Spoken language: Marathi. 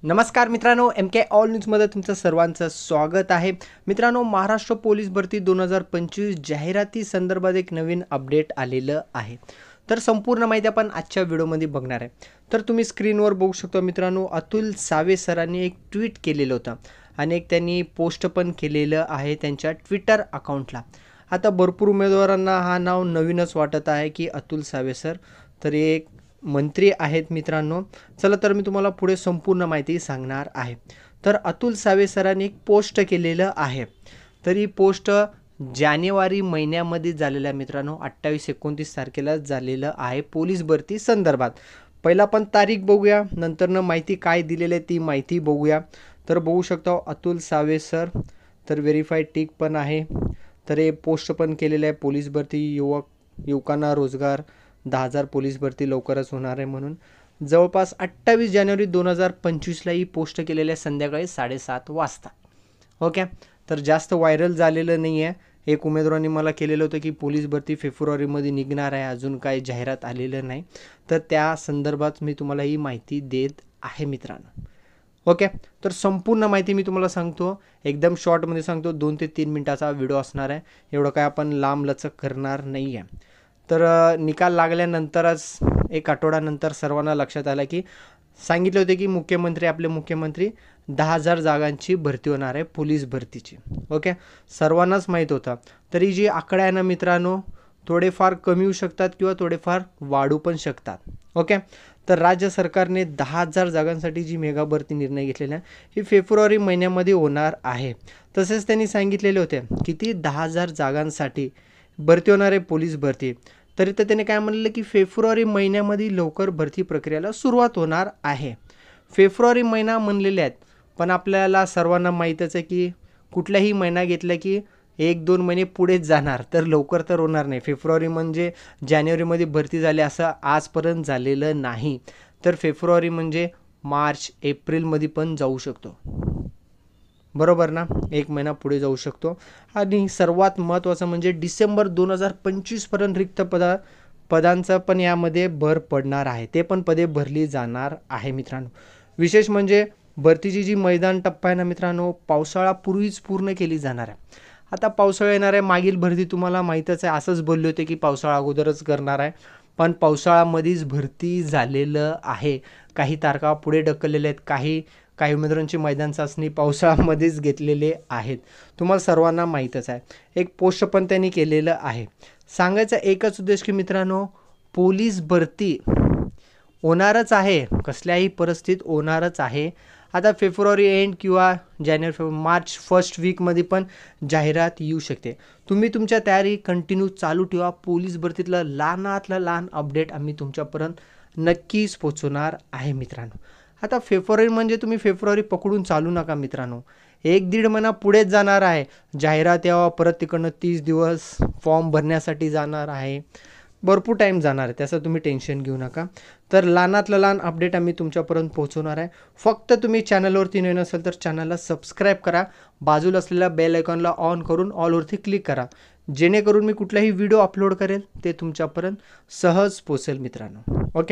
नमस्कार मित्रांनो, एम के ऑल न्यूजमध्ये तुमचं सर्वांचं स्वागत आहे. मित्रांनो, महाराष्ट्र पोलीस भरती 2025 जाहिराती संदर्भात एक नवीन अपडेट आलेलं आहे. तर संपूर्ण माहिती आपण आजच्या व्हिडिओमध्ये बघणार आहे. तर तुम्ही स्क्रीनवर बघू शकता मित्रांनो, अतुल सावे सरांनी एक ट्विट केलेलं होतं आणि एक त्यांनी पोस्ट पण केलेलं आहे त्यांच्या ट्विटर अकाउंटला. आता भरपूर उमेदवारांना हा नाव नवीनच वाटत आहे की अतुल सावे सर तर एक मंत्री आहेत मित्रांनो. चला तर मी तुम्हाला पुढे संपूर्ण माहिती सांगणार आहे. तर अतुल सावे सरांनी एक पोस्ट केलेलं आहे. तर ही पोस्ट जानेवारी महिन्यामध्ये झालेलं आहे मित्रांनो, 28-29 तारखेला झालेलं आहे पोलीस भरती संदर्भात. पहिला पण तारीख बघूया, नंतरनं माहिती काय दिलेली आहे ती माहिती बघूया. तर बघू शकता अतुल सावे सर, तर व्हेरीफाईड टिक पण आहे. तर हे पोस्ट पण केलेलं आहे, पोलीस भरती युवकांना रोजगार, 10,000 पोलीस भरती लवकरच होणार आहे म्हणून. जवळपास 28 जानेवारी 2025ला ही पोस्ट केलेली आहे संध्याकाळी 7:30 वाजता. ओके, तर जास्त व्हायरल झालेलं नाही आहे. एक उमेदवारांनी मला केलेलं होतं की पोलीस भरती फेब्रुवारीमध्ये निघणार आहे, अजून काही जाहिरात आलेलं नाही. तर त्या संदर्भात मी तुम्हाला ही माहिती देत आहे मित्रांनो. ओके, तर संपूर्ण माहिती मी तुम्हाला सांगतो, एकदम शॉर्टमध्ये सांगतो. 2 ते 3 मिनिटाचा व्हिडिओ असणार आहे, एवढं काय आपण लांबलचक करणार नाही आहे. तर निकाल लागल्यानंतरच एक आठवड्यानंतर सर्वांना लक्षात आलं की सांगितले होते की आपले मुख्यमंत्री 10,000 जागांची भरती होणार आहे पोलीस भरतीची. ओके, सर्वांनाच माहीत होतं. तरी जी आकडा आहे ना मित्रांनो, थोडेफार कमी होऊ शकतात किंवा थोडेफार वाढू पण शकतात. ओके, तर राज्य सरकारने 10,000 जागांसाठी जी मेगा भरती निर्णय घेतलेला आहे ही फेब्रुवारी महिन्यामध्ये होणार आहे. तसेच त्यांनी सांगितलेले होते किती 10,000 जागांसाठी भरती होणार आहे पोलीस भरती. तरी तर त्याने काय म्हणलं की फेब्रुवारी महिन्यामध्ये लवकर भरती प्रक्रियेला सुरुवात होणार आहे. फेब्रुवारी महिना म्हणलेले आहेत, पण आपल्याला सर्वांना माहीतच आहे की कुठलाही महिना घेतला की 1-2 महिने पुढेच जाणार, तर लवकर तर होणार नाही. फेब्रुवारी म्हणजे जानेवारीमध्ये भरती झाली असं आजपर्यंत झालेलं नाही. तर फेब्रुवारी म्हणजे मार्च एप्रिलमध्ये पण जाऊ शकतो, बरोबर ना, 1 महिना पुढे जाऊ शकतो. आणि सर्वात महत्त्वाचं म्हणजे डिसेंबर 2025पर्यंत रिक्त पदांचा पण यामध्ये भर पडणार आहे. ते पण पदे भरली जाणार आहे मित्रांनो. विशेष म्हणजे भरतीची जी मैदान टप्पा आहे ना मित्रांनो, पावसाळापूर्वीच पूर्ण केली जाणार आहे. आता पावसाळा येणार आहे, मागील भरती तुम्हाला माहीतच आहे, असंच बोलले होते की पावसाळा अगोदरच करणार आहे, पण पावसाळ्यामध्येच भरती झालेलं आहे. काही तारखा पुढे ढकललेल्या आहेत, काही उमेदवारांची मैदान चाचणी पावसाळ्यामध्येच घेतलेले आहेत, तुम्हाला सर्वांना माहीतच आहे. एक पोस्ट पण त्यांनी केलेलं आहे. सांगायचा एकच उद्देश की मित्रांनो, पोलीस भरती होणारच आहे, कसल्याही परिस्थितीत होणारच आहे. आता फेब्रुवारी एंड किंवा मार्च फर्स्ट वीकमध्ये पण जाहिरात येऊ शकते. तुम्ही तुमच्या तयारी कंटिन्यू चालू ठेवा. पोलीस भरतीतलं लहानातलं लहान अपडेट आम्ही तुमच्यापर्यंत नक्कीच पोचवणार आहे मित्रांनो. आता फेब्रुवारी म्हणजे तुम्ही फेब्रुवारी पकडून चालू नका मित्रांनो, 1-1.5 महिना पुढेच जाणार आहे. जाहिरात यावं, परत तिकडनं 30 दिवस फॉर्म भरण्यासाठी जाणार आहे, भरपूर टाईम जाणार आहे, त्याचं तुम्ही टेन्शन घेऊ नका. तर लहानातलं लहान अपडेट आम्ही तुमच्यापर्यंत पोहोचवणार आहे. फक्त तुम्ही चॅनलवरती नवीन असेल तर चॅनलला सबस्क्राईब करा, बाजूला असलेल्या बेल आयकॉनला ऑन करून ऑलवरती क्लिक करा, जेणेकरून मी कुठलाही व्हिडिओ अपलोड करेल ते तुमच्यापर्यंत सहज पोचेल मित्रांनो. ओके.